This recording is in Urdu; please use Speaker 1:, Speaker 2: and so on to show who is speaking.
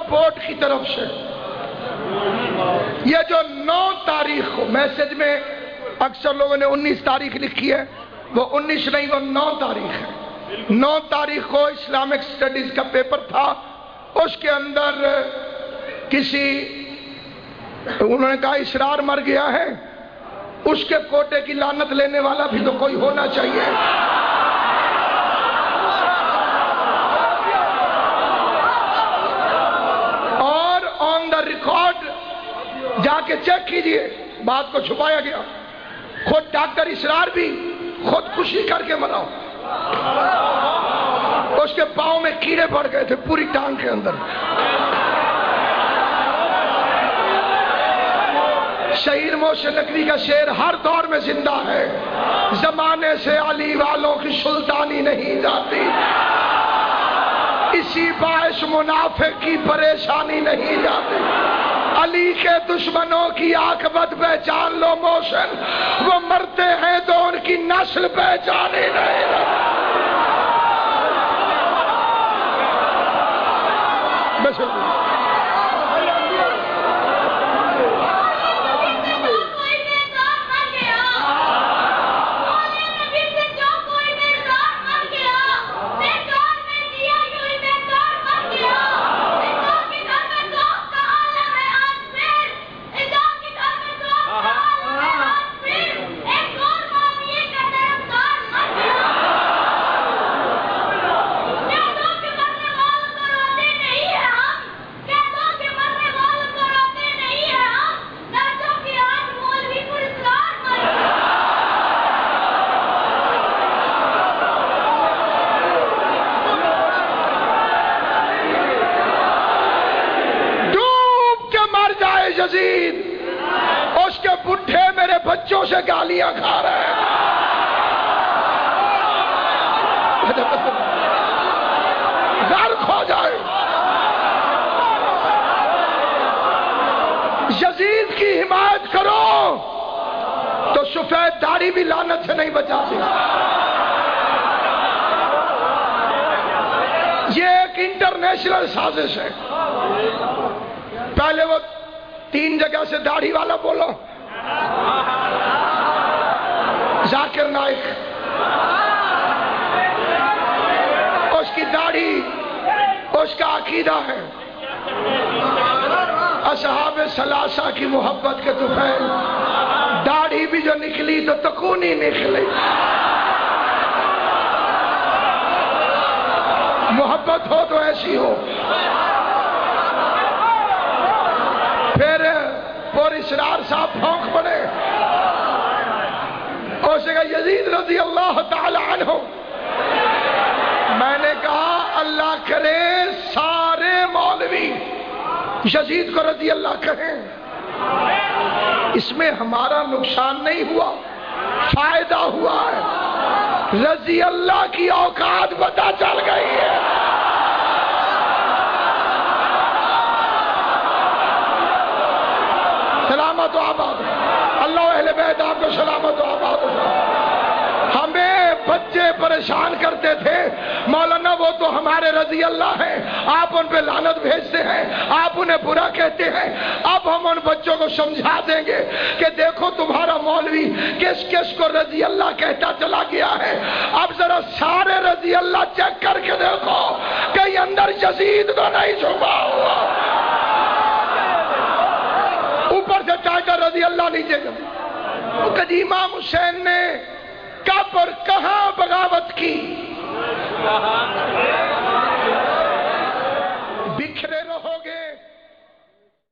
Speaker 1: بورڈ کی طرف سے یہ جو 9 تاریخ کو میسج میں اکثر لوگوں نے 19 تاریخ لکھی ہے، وہ 19 نہیں، وہ 9 تاریخ ہے۔ 9 تاریخ کو اسلامک سٹڈیز کا پیپر تھا، اس کے اندر انہوں نے کہا اسرار مر گیا ہے، اس کے کوٹے کی لعنت لینے والا بھی تو کوئی ہونا چاہیے۔ اور آن دا ریکارڈ جا کے چیک کیجئے، بات کو چھپایا گیا۔ خود ڈاکٹر اسرار بھی خودکشی کر کے مرا، اس کے پاؤں میں کیڑے پڑ گئے تھے پوری ٹانگ کے اندر۔ شہید محسن نقوی کا شعر ہر دور میں زندہ ہے، زمانے سے علی والوں کی سلطانی نہیں جاتی، اسی باعث منافق کی پریشانی نہیں جاتی۔ علی کے دشمنوں کی عاقبت پہچان لو محسن، وہ مرتے ہیں تو ان کی نسل پہچانی نہیں جاتی۔ بس اس کے بڈھے میرے بچوں سے گالیاں کھا رہے ہیں، غرق ہو جائے۔ یزید کی حمایت کرو تو سفید داڑھی بھی لعنت سے نہیں بچاتی۔ یہ ایک انٹرنیشنل سازش ہے۔ پہلے وہ 3 جگہ سے داڑھی والا بولو، ذاکر نائک، اس کی داڑھی اس کا عقیدہ ہے، اصحاب ثلاثہ کی محبت کے طفیل، داڑھی بھی جو نکلی تو تکونی نکلی۔ محبت ہو تو ایسی ہو۔ پھر اسرار صاحب پھونک پڑے، اس نے کہا یزید رضی اللہ تعالی عنہ۔ میں نے کہا اللہ کرے سارے مولوی یزید کو رضی اللہ کہیں، اس میں ہمارا نقصان نہیں ہوا، فائدہ ہوا ہے۔ رضی اللہ کی اوقات پتہ چل گئی ہے۔ سلامت و آباد، اللہ اہل بیت آپ کو سلامت و آباد۔ ہمیں بچے پریشان کرتے تھے، مولانا وہ تو ہمارے رضی اللہ ہیں، آپ ان پہ لعنت بھیجتے ہیں، آپ انہیں برا کہتے ہیں۔ اب ہم ان بچوں کو سمجھا دیں گے کہ دیکھو تمہارا مولوی کس کس کو رضی اللہ کہتا چلا گیا ہے، اب ذرا سارے رضی اللہ چیک کر کے دیکھو کہیں اندر یزید تو نہیں چھپا ہوا۔ اوپر سے ٹائٹل رضی اللہ نیچے گا۔ وہ کہ امام حسین نے کب اور کہاں بغاوت کی؟